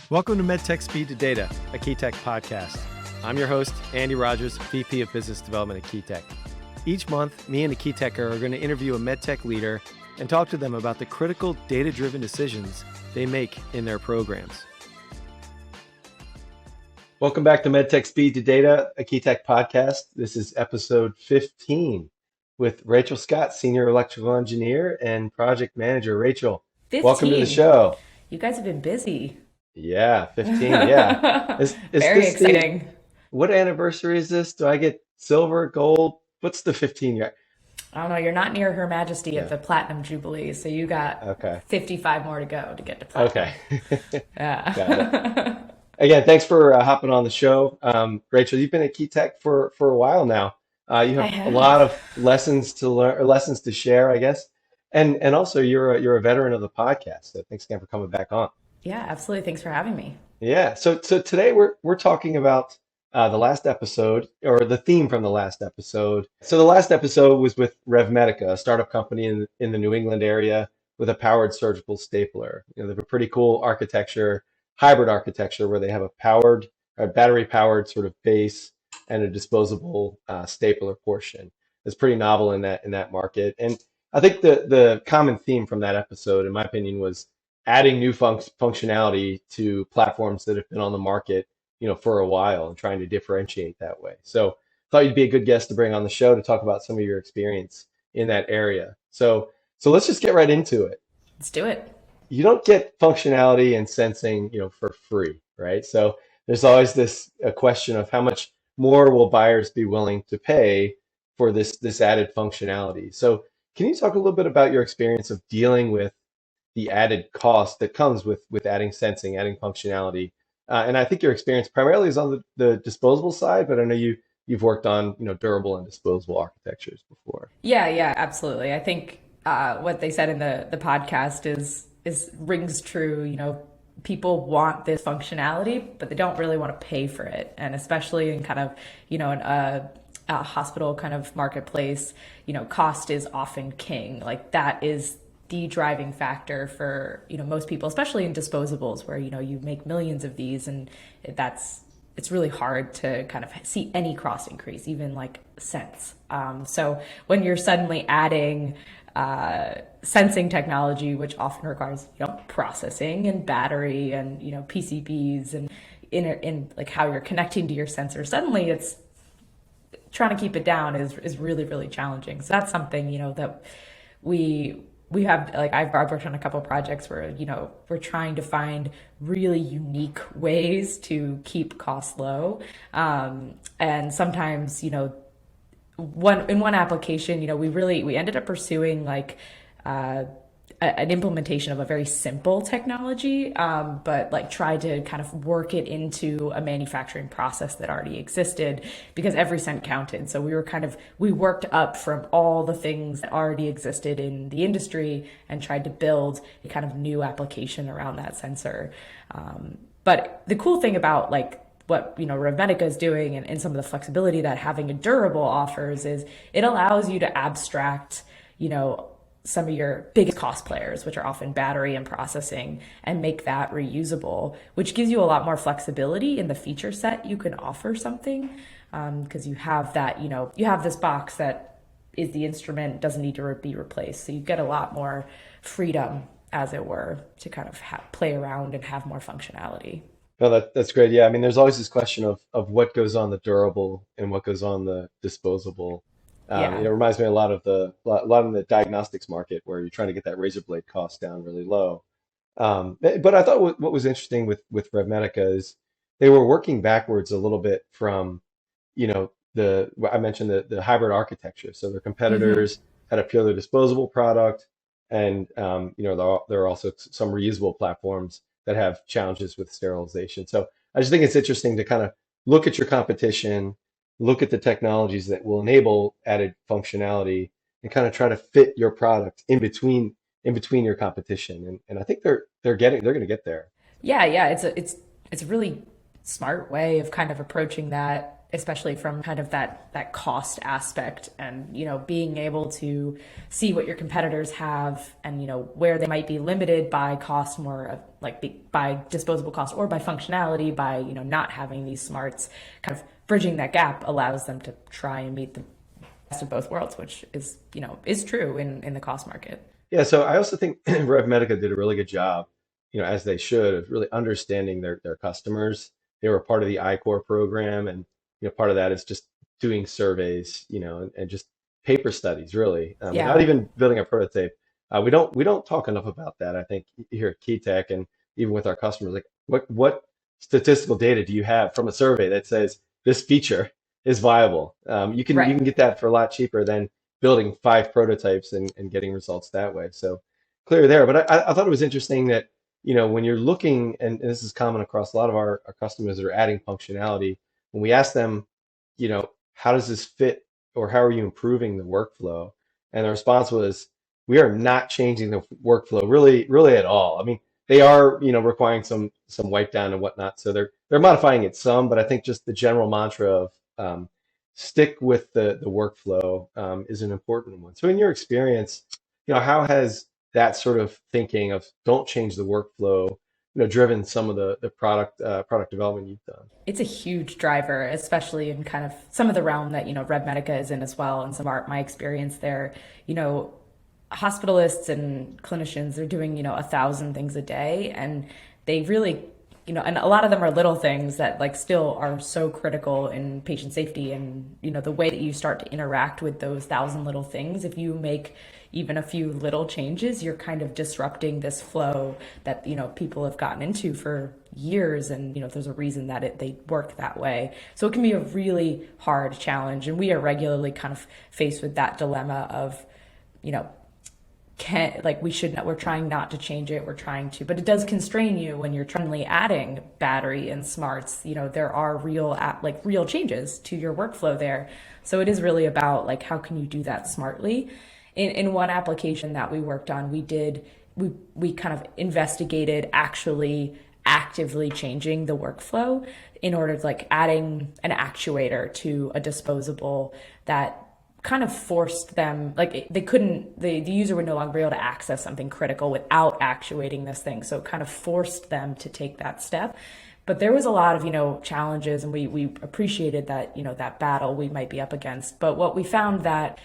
Welcome to MedTech Speed to Data, a KeyTech podcast. I'm your host, Andy Rogers, VP of Business Development at KeyTech. Each month, me and a KeyTecher are going to interview a MedTech leader and talk to them about the critical data-driven decisions they make in their programs. Welcome back to MedTech Speed to Data, a KeyTech podcast. This is episode 15 with Rachael Scott, Senior Electrical Engineer and Project Manager. Rachael, 15. welcome to the show. You guys have been busy. Yeah, 15, yeah. Is Very this exciting. what anniversary is this? Do I get silver, gold? What's the 15 year? I don't know. You're not near Her Majesty Yeah. at the Platinum Jubilee, so you got Okay. 55 more to go to get to Platinum. Okay. Got it. Yeah. Again, thanks for hopping on the show. Rachael, you've been at KeyTech for a while now. You I have a lot have. of lessons to learn, or lessons to share, I guess. And also you're a veteran of the podcast. So thanks again for coming back on. Yeah, absolutely. Thanks for having me. Yeah. So today we're talking about the last episode, or the theme from the last episode. So the last episode was with RevMedica, a startup company in the New England area with a powered surgical stapler. You know, they have a pretty cool architecture, hybrid architecture, where they have a battery powered sort of base and a disposable stapler portion. It's pretty novel in that market. And I think the common theme from that episode, in my opinion, was adding new functionality to platforms that have been on the market, for a while, and trying to differentiate that way. So thought you'd be a good guest to bring on the show to talk about some of your experience in that area. So let's just get right into it. Let's do it. You don't get functionality and sensing, for free, right? So there's always a question of how much more will buyers be willing to pay for this added functionality. So can you talk a little bit about your experience of dealing with the added cost that comes with adding sensing, adding functionality? And I think your experience primarily is on the disposable side, but I know you've worked on durable and disposable architectures before. Yeah, absolutely. I think what they said in the podcast is rings true. People want this functionality, but they don't really want to pay for it. And especially in kind of, a hospital kind of marketplace, cost is often king. Like that is the driving factor for, most people, especially in disposables where, you make millions of these, and it's really hard to kind of see any cost increase, even like cents. So when you're suddenly adding sensing technology, which often requires, processing and battery and, PCBs and in like how you're connecting to your sensor, suddenly it's trying to keep it down is really, really challenging. So that's something, that we have, like, I've worked on a couple of projects where, we're trying to find really unique ways to keep costs low. And sometimes, in one application, we ended up pursuing like an implementation of a very simple technology, but like tried to kind of work it into a manufacturing process that already existed because every cent counted. So we worked up from all the things that already existed in the industry and tried to build a kind of new application around that sensor. But the cool thing about like what RevMedica is doing and some of the flexibility that having a durable offers is it allows you to abstract, some of your biggest cost players, which are often battery and processing, and make that reusable, which gives you a lot more flexibility in the feature set you can offer something, because you have that, you have this box that is the instrument, doesn't need to be replaced. So you get a lot more freedom, as it were, to kind of play around and have more functionality. No, that's great. Yeah, I mean, there's always this question of what goes on the durable and what goes on the disposable. Yeah. It reminds me a lot in the diagnostics market where you're trying to get that razor blade cost down really low. But I thought what was interesting with RevMedica is they were working backwards a little bit from, I mentioned the hybrid architecture. So their hmm competitors had a purely disposable product, and there are also some reusable platforms that have challenges with sterilization. So I just think it's interesting to kind of look at your competition, look at the technologies that will enable added functionality, and kind of try to fit your product in between your competition. And I think they're going to get there. Yeah, it's a really smart way of kind of approaching that. especially from kind of that cost aspect, and being able to see what your competitors have, and where they might be limited by cost, more of like by disposable cost or by functionality, by not having these smarts. Kind of bridging that gap allows them to try and meet the best of both worlds, which is true in the cost market. Yeah, so I also think RevMedica did a really good job, as they should, of really understanding their customers. They were part of the I-Core program, and part of that is just doing surveys, and just paper studies, really, without Yeah. even building a prototype. We don't talk enough about that. I think here at Key Tech, and even with our customers, like what statistical data do you have from a survey that says this feature is viable? You can Right. get that for a lot cheaper than building 5 prototypes and getting results that way. So clear there. But I thought it was interesting that, when you're looking, and this is common across a lot of our customers that are adding functionality, when we ask them, how does this fit, or how are you improving the workflow? And the response was, we are not changing the workflow really, really at all. I mean, they are, requiring some wipe down and whatnot. So they're modifying it some, but I think just the general mantra of stick with the workflow is an important one. So in your experience, how has that sort of thinking of don't change the workflow, driven some of the product development you've done? It's a huge driver, especially in kind of some of the realm that RevMedica is in as well, and some of my experience there. You know, Hospitalists and clinicians are doing 1,000 things a day, and they really, and a lot of them are little things that like still are so critical in patient safety. And the way that you start to interact with those 1,000 little things, if you make even a few little changes, you're kind of disrupting this flow that people have gotten into for years. And there's a reason that they work that way. So it can be a really hard challenge, and we are regularly kind of faced with that dilemma of, you know can like we should not, we're trying not to change it, we're trying to, but it does constrain you when you're trying adding battery and smarts. There are real changes to your workflow there. So it is really about like, how can you do that smartly? In one application that we worked on, we kind of investigated actually actively changing the workflow in order to like adding an actuator to a disposable that kind of forced them, like they couldn't, the user would no longer be able to access something critical without actuating this thing. So it kind of forced them to take that step. But there was a lot of challenges, and we appreciated that that battle we might be up against. But what we found, that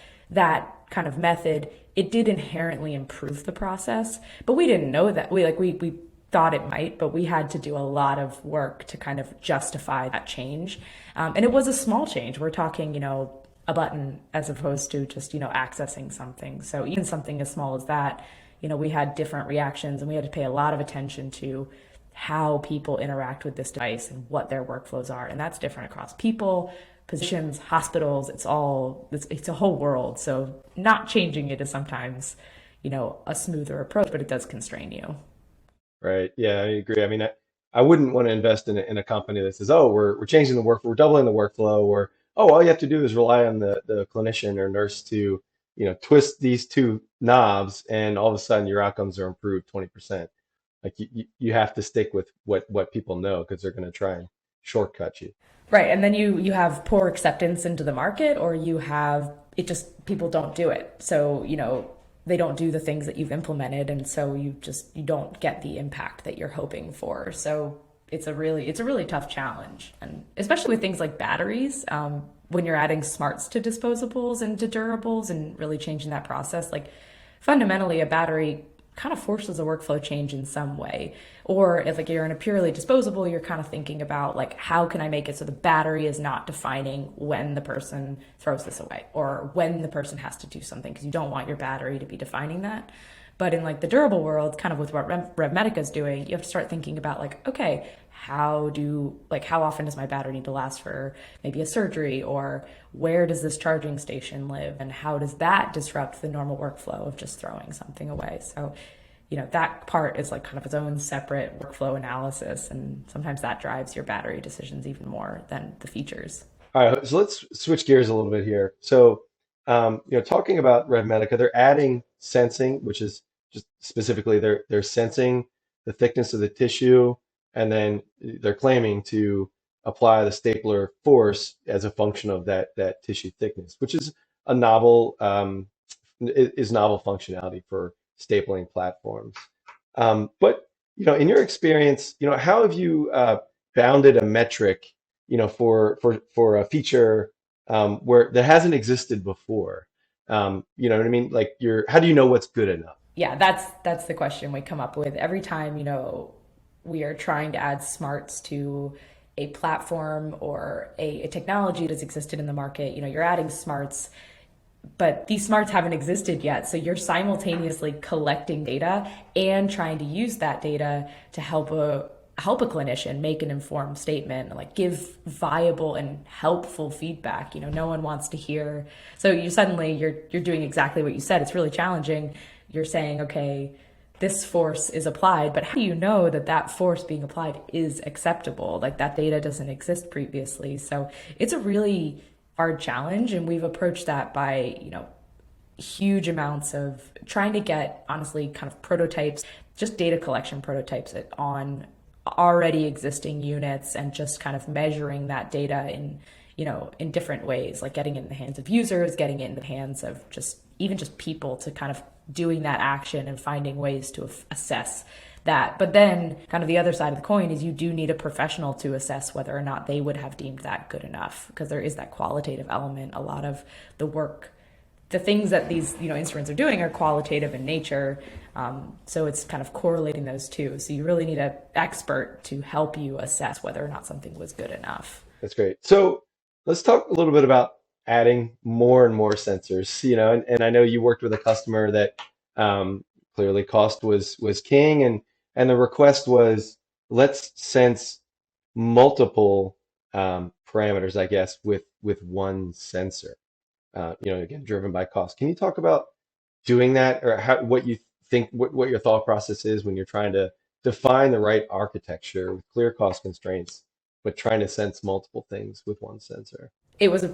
kind of method, it did inherently improve the process, but we didn't know that. We thought it might, but we had to do a lot of work to kind of justify that change. And it was a small change. We're talking a button as opposed to just accessing something. So even something as small as that, we had different reactions, and we had to pay a lot of attention to how people interact with this device and what their workflows are. And that's different across people, positions, hospitals. It's a whole world. So not changing it is sometimes a smoother approach, but it does constrain you. Right. Yeah, I agree. I mean, I wouldn't want to invest in a company that says, oh, we're changing the work, we're doubling the workflow, or oh, all you have to do is rely on the clinician or nurse to, twist these 2 knobs, and all of a sudden your outcomes are improved 20%. Like you have to stick with what people know, because they're going to try and shortcut you. Right. And then you have poor acceptance into the market, or you have it just people don't do it. So, they don't do the things that you've implemented, and so you don't get the impact that you're hoping for. So it's a really tough challenge, and especially with things like batteries, when you're adding smarts to disposables and to durables and really changing that process. Like fundamentally, a battery kind of forces a workflow change in some way. Or if like you're in a purely disposable, you're kind of thinking about like, how can I make it so the battery is not defining when the person throws this away or when the person has to do something, because you don't want your battery to be defining that. But in like the durable world, kind of with what RevMedica is doing, you have to start thinking about like, okay, how often does my battery need to last for maybe a surgery, or where does this charging station live, and how does that disrupt the normal workflow of just throwing something away? So, that part is like kind of its own separate workflow analysis, and sometimes that drives your battery decisions even more than the features. All right, so let's switch gears a little bit here. So, talking about RevMedica, they're adding sensing, which is just specifically they're sensing the thickness of the tissue, and then they're claiming to apply the stapler force as a function of that tissue thickness, which is a novel is novel functionality for stapling platforms. But in your experience, how have you bounded a metric, for a feature where that hasn't existed before? You know what I mean? Like, how do you know what's good enough? Yeah, that's the question we come up with every time, we are trying to add smarts to a platform or a technology that's existed in the market. You're adding smarts, but these smarts haven't existed yet. So you're simultaneously collecting data and trying to use that data to help a clinician make an informed statement, like give viable and helpful feedback. No one wants to hear. So you're doing exactly what you said. It's really challenging. You're saying, okay, this force is applied, but how do you know that that force being applied is acceptable? Like, that data doesn't exist previously. So it's a really hard challenge, and we've approached that by, huge amounts of trying to get, honestly, kind of prototypes, just data collection prototypes on already existing units, and just kind of measuring that data in different ways, like getting it in the hands of users, getting it in the hands of just people, to kind of doing that action and finding ways to assess that. But then kind of the other side of the coin is you do need a professional to assess whether or not they would have deemed that good enough, because there is that qualitative element. A lot of the work, the things that these instruments are doing, are qualitative in nature. So it's kind of correlating those two. So you really need an expert to help you assess whether or not something was good enough. That's great. So let's talk a little bit about adding more and more sensors, and I know you worked with a customer that clearly cost was king, and the request was, let's sense multiple parameters, I guess, with one sensor. Again, driven by cost. Can you talk about doing that, or what you think, what your thought process is when you're trying to define the right architecture with clear cost constraints, but trying to sense multiple things with one sensor? It was I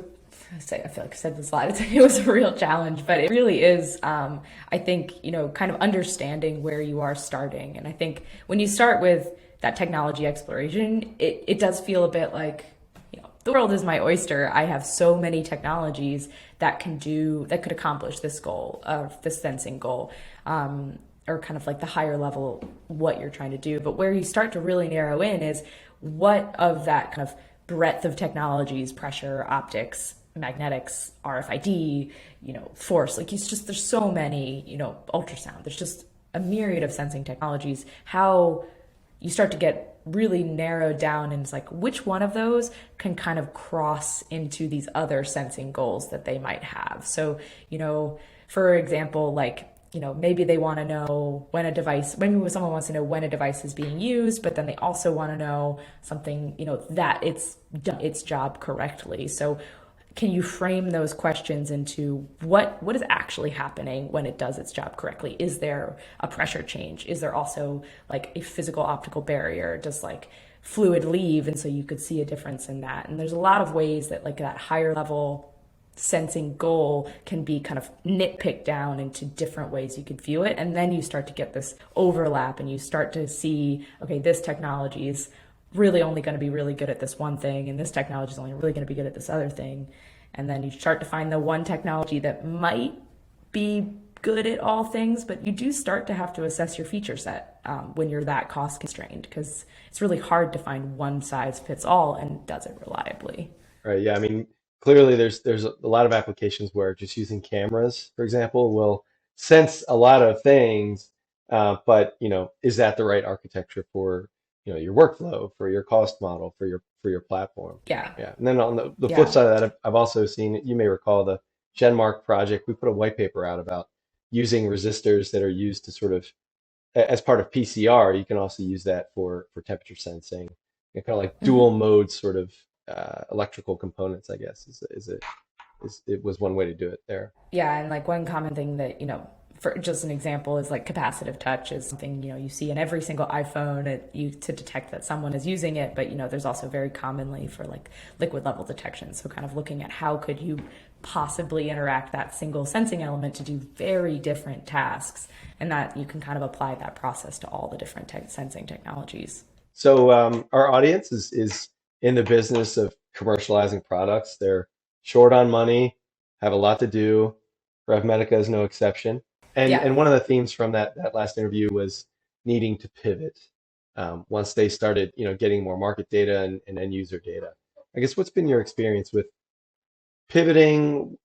feel like I said this a lot. It was a real challenge, but it really is. I think, kind of understanding where you are starting. And I think when you start with that technology exploration, it does feel a bit like, the world is my oyster. I have so many technologies that could accomplish this goal, this sensing goal, or kind of like the higher level, what you're trying to do. But where you start to really narrow in is what of that kind of breadth of technologies, pressure, optics, magnetics, RFID, force, like there's so many, ultrasound, there's just a myriad of sensing technologies. How you start to get really narrowed down, and it's like, which one of those can kind of cross into these other sensing goals that they might have. So, for example, like, maybe they want to know maybe someone wants to know when a device is being used, but then they also want to know something, that it's done its job correctly. So can you frame those questions into what is actually happening when it does its job correctly? Is there a pressure change? Is there also like a physical optical barrier? Does like fluid leave? And so you could see a difference in that. And there's a lot of ways that like that higher level sensing goal can be kind of nitpicked down into different ways you could view it. And then you start to get this overlap, and you start to see, okay, this technology is really only going to be really good at this one thing, and this technology is only really going to be good at this other thing. And then you start to find the one technology that might be good at all things, but you do start to have to assess your feature set when you're that cost constrained, because it's really hard to find one size fits all and does it reliably. Right. Yeah. I mean, clearly there's a lot of applications where just using cameras, for example, will sense a lot of things, but is that the right architecture for your workflow, for your cost model, for your platform? Yeah. Yeah. And then on the flip Yeah. side of that, I've also seen, you may recall the Genmark project. We put a white paper out about using resistors that are used to sort of as part of PCR. You can also use that for temperature sensing, and kind of like dual Mhm. mode sort of electrical components, I guess, it was one way to do it there. Yeah, and like one common thing that, for just an example, is like capacitive touch is something, you see in every single iPhone, to detect that someone is using it. But, there's also very commonly for like liquid level detection. So kind of looking at how could you possibly interact that single sensing element to do very different tasks, and that you can kind of apply that process to all the different sensing technologies. So our audience is in the business of commercializing products. They're short on money, have a lot to do. RevMedica is no exception. And Yeah. and one of the themes from that last interview was needing to pivot once they started, getting more market data and end user data. I guess what's been your experience with pivoting?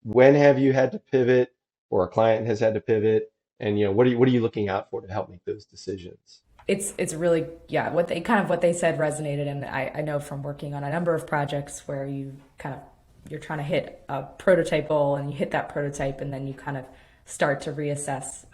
When have you had to pivot, or a client has had to pivot, and what are you looking out for to help make those decisions? It's really, yeah, what they said resonated, and I know from working on a number of projects where you're trying to hit a prototype goal, and you hit that prototype, and then you kind of start to reassess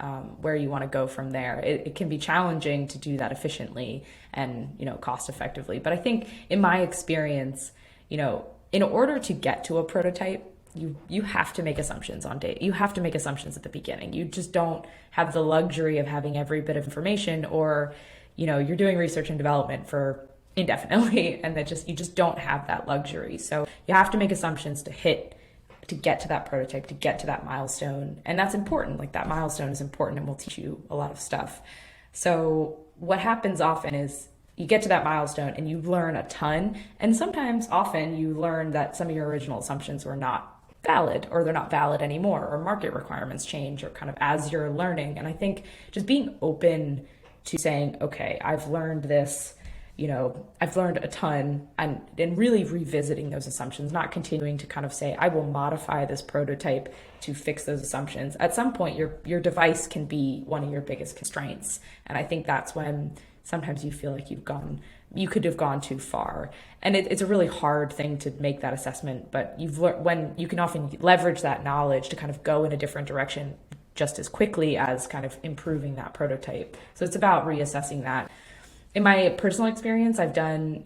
where you want to go from there. It can be challenging to do that efficiently and cost effectively, but I think in my experience, in order to get to a prototype, you have to make assumptions on data. You have to make assumptions at the beginning. You just don't have the luxury of having every bit of information, or you're doing research and development for indefinitely, and you just don't have that luxury. So you have to make assumptions to get to that prototype, to get to that milestone, and that's important. Like, that milestone is important and will teach you a lot of stuff. So what happens often is you get to that milestone and you learn a ton, and sometimes often you learn that some of your original assumptions were not valid, or they're not valid anymore, or market requirements change, or kind of as you're learning. And I think just being open to saying, okay, I've learned this, I've learned a ton, and really revisiting those assumptions, not continuing to kind of say, I will modify this prototype to fix those assumptions. At some point, your device can be one of your biggest constraints. And I think that's when sometimes you feel like you could have gone too far. And it's a really hard thing to make that assessment, but when you can often leverage that knowledge to kind of go in a different direction just as quickly as kind of improving that prototype. So it's about reassessing that. In my personal experience, I've done,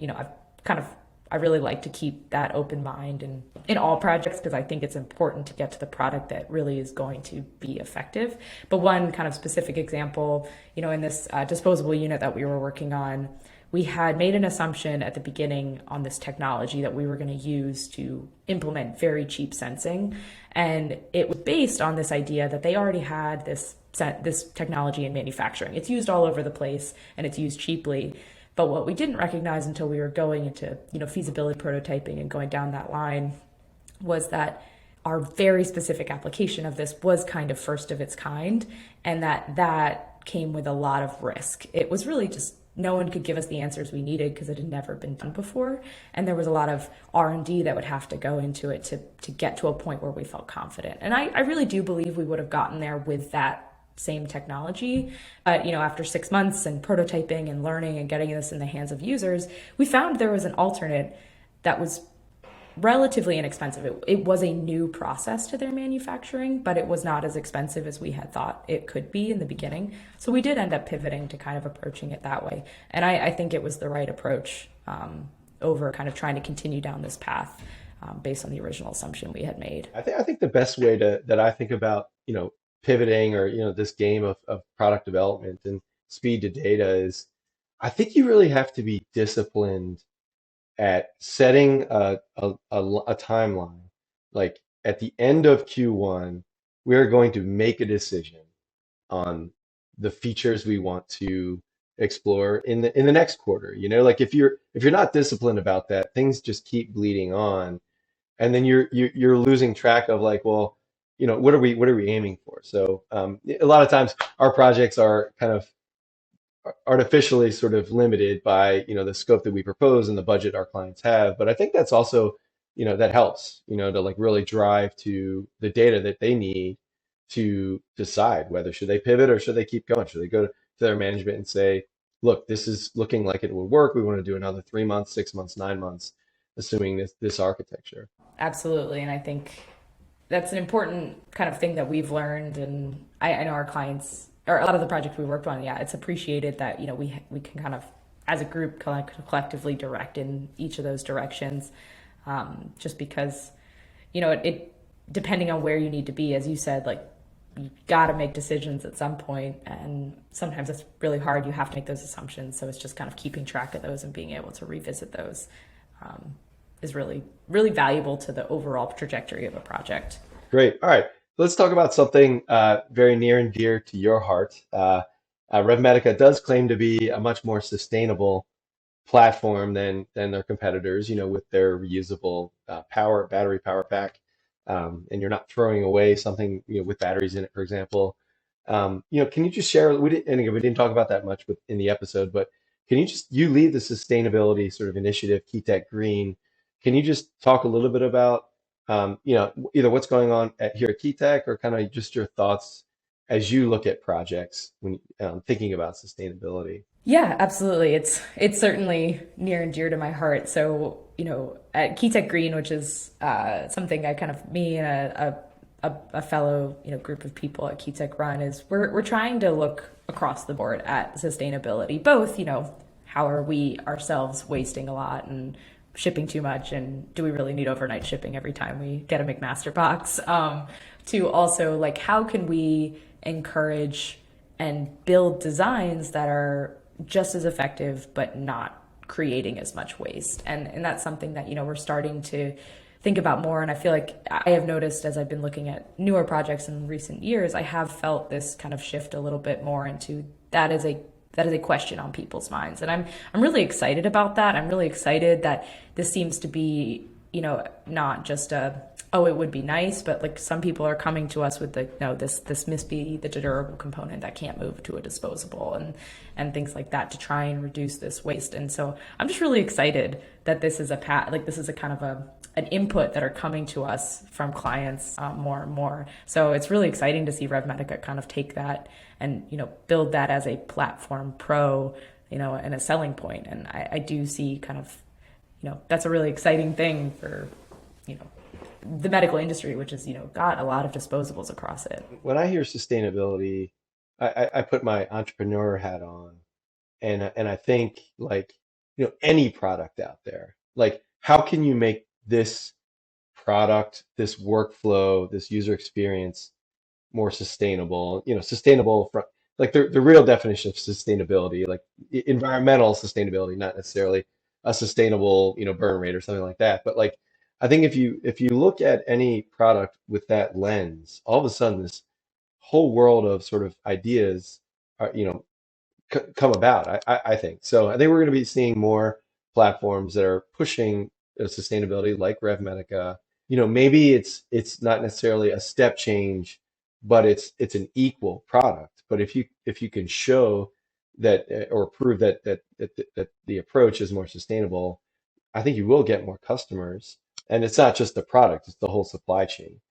I really like to keep that open mind in all projects, because I think it's important to get to the product that really is going to be effective. But one kind of specific example, in this disposable unit that we were working on, we had made an assumption at the beginning on this technology that we were going to use to implement very cheap sensing. And it was based on this idea that they already had this technology in manufacturing. It's used all over the place and it's used cheaply. But what we didn't recognize until we were going into, feasibility prototyping and going down that line, was that our very specific application of this was kind of first of its kind, and that came with a lot of risk. It was really just, no one could give us the answers we needed because it had never been done before, and there was a lot of R&D that would have to go into it to get to a point where we felt confident. And I really do believe we would have gotten there with that same technology. But after 6 months and prototyping and learning and getting this in the hands of users, we found there was an alternate that was relatively inexpensive. It was a new process to their manufacturing, but it was not as expensive as we had thought it could be in the beginning. So we did end up pivoting to kind of approaching it that way. And I think it was the right approach, over kind of trying to continue down this path based on the original assumption we had made. I think the best way that I think about, pivoting, or, this game of product development and speed to data is, I think you really have to be disciplined at setting a timeline. Like, at the end of Q1, we're going to make a decision on the features we want to explore in the next quarter. Like, if you're not disciplined about that, things just keep bleeding on, and then you're losing track of, like, well, what are we aiming for? So a lot of times our projects are kind of artificially sort of limited by the scope that we propose and the budget our clients have. But I think that's also, that helps, to, like, really drive to the data that they need to decide whether should they pivot or should they keep going. Should they go to their management and say, look, this is looking like it will work. We want to do another 3 months, 6 months, 9 months, assuming this architecture. Absolutely. And I think that's an important kind of thing that we've learned. And I know our clients, or a lot of the projects we worked on, yeah, it's appreciated that, we can kind of, as a group, collectively direct in each of those directions. Just because, it depending on where you need to be, as you said, like, you got to make decisions at some point, and sometimes it's really hard. You have to make those assumptions. So it's just kind of keeping track of those and being able to revisit those is really, really valuable to the overall trajectory of a project. Great. All right. Let's talk about something very near and dear to your heart. RevMedica does claim to be a much more sustainable platform than their competitors, with their reusable battery power pack, and you're not throwing away something, with batteries in it, for example. Can you just share? We didn't, and again, we didn't talk about that much in the episode, but can you lead the sustainability sort of initiative, Key Tech Green? Can you just talk a little bit about, either what's going on here at Key Tech, or kind of just your thoughts as you look at projects when thinking about sustainability? Yeah, absolutely. It's certainly near and dear to my heart. So, at Key Tech Green, which is something I kind of me and a fellow group of people at Key Tech run, is we're trying to look across the board at sustainability. Both, how are we ourselves wasting a lot and shipping too much, and do we really need overnight shipping every time we get a McMaster box? To also, like, how can we encourage and build designs that are just as effective but not creating as much waste, and that's something that we're starting to think about more. And I feel like I have noticed, as I've been looking at newer projects in recent years, I have felt this kind of shift a little bit more into that is a question on people's minds, and I'm really excited about that. I'm really excited that this seems to be not just a, oh, it would be nice, but like some people are coming to us with the, no, this must be the durable component that can't move to a disposable, and things like that, to try and reduce this waste. And so I'm just really excited that this is this is a kind of an input that are coming to us from clients more and more. So it's really exciting to see RevMedica kind of take that and build that as a platform pro, and a selling point. And I do see kind of that's a really exciting thing for the medical industry, which is got a lot of disposables across it. When I hear sustainability, I put my entrepreneur hat on, and I think, like, any product out there, like, how can you make this product, this workflow, this user experience more sustainable? Sustainable from, like, the real definition of sustainability, like environmental sustainability, not necessarily a sustainable, burn rate or something like that. But, like, I think if you look at any product with that lens, all of a sudden this whole world of sort of ideas are, come about. I think so. I think we're going to be seeing more platforms that are pushing sustainability, like RevMedica. Maybe it's not necessarily a step change, but it's an equal product. But if you can show that, or prove that the approach is more sustainable, I think you will get more customers. And it's not just the product; it's the whole supply chain.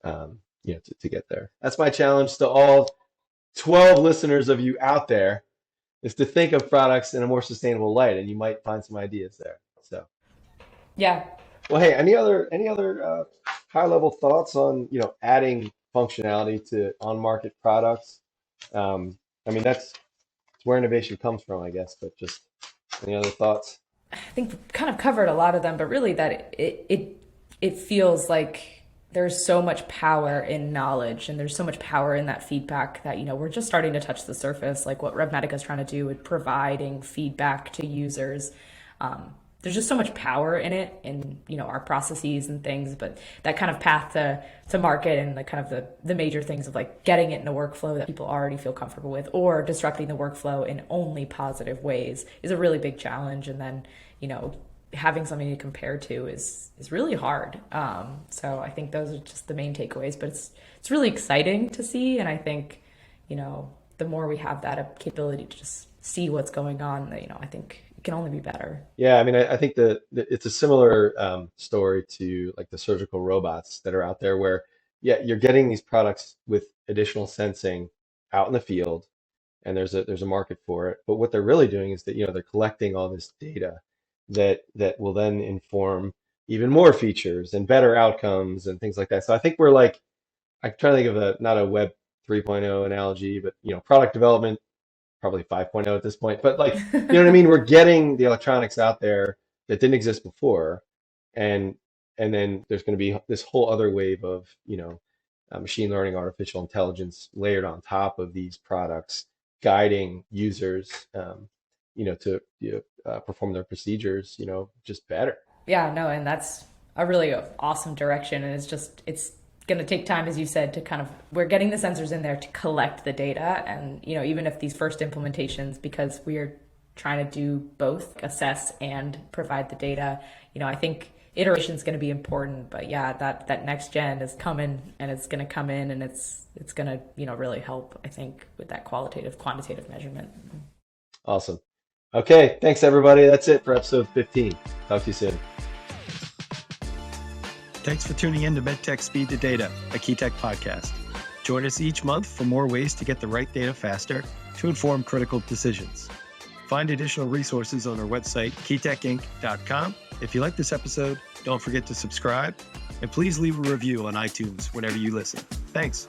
To get there. That's my challenge to all 12 listeners of you out there, is to think of products in a more sustainable light, and you might find some ideas there. So, Yeah. well, hey, any other high level thoughts on adding functionality to on market products? I mean, that's where innovation comes from, I guess. But just any other thoughts? I think we kind of covered a lot of them, but really that it feels like there's so much power in knowledge, and there's so much power in that feedback that we're just starting to touch the surface, like what RevMedica is trying to do with providing feedback to users. There's just so much power in it, in our processes and things. But that kind of path to market, and the kind of the major things of, like, getting it in a workflow that people already feel comfortable with, or disrupting the workflow in only positive ways, is a really big challenge. And then having something to compare to is really hard. So I think those are just the main takeaways. But it's really exciting to see, and I think the more we have that capability to just see what's going on, I think it can only be better. Yeah, I mean, I think it's a similar story to, like, the surgical robots that are out there, where, yeah, you're getting these products with additional sensing out in the field, and there's a market for it. But what they're really doing is that they're collecting all this data that will then inform even more features and better outcomes and things like that. So I think we're like, I'm trying to think of not a Web 3.0 analogy, but product development, probably 5.0 at this point. But, like, you know what I mean? We're getting the electronics out there that didn't exist before, and then there's going to be this whole other wave of machine learning, artificial intelligence layered on top of these products, guiding users, to perform their procedures, just better. Yeah, no, and that's a really awesome direction. And it's going to take time, as you said, to kind of, we're getting the sensors in there to collect the data. And, even if these first implementations, because we're trying to do both, assess and provide the data. I think iteration is going to be important, but yeah, that next gen is coming, and it's going to come in, and it's going to, really help, I think, with that quantitative measurement. Awesome. Okay, thanks everybody. That's it for episode 15. Talk to you soon. Thanks for tuning in to MedTech Speed to Data, a KeyTech podcast. Join us each month for more ways to get the right data faster to inform critical decisions. Find additional resources on our website, keytechinc.com. If you like this episode, don't forget to subscribe, and please leave a review on iTunes whenever you listen. Thanks.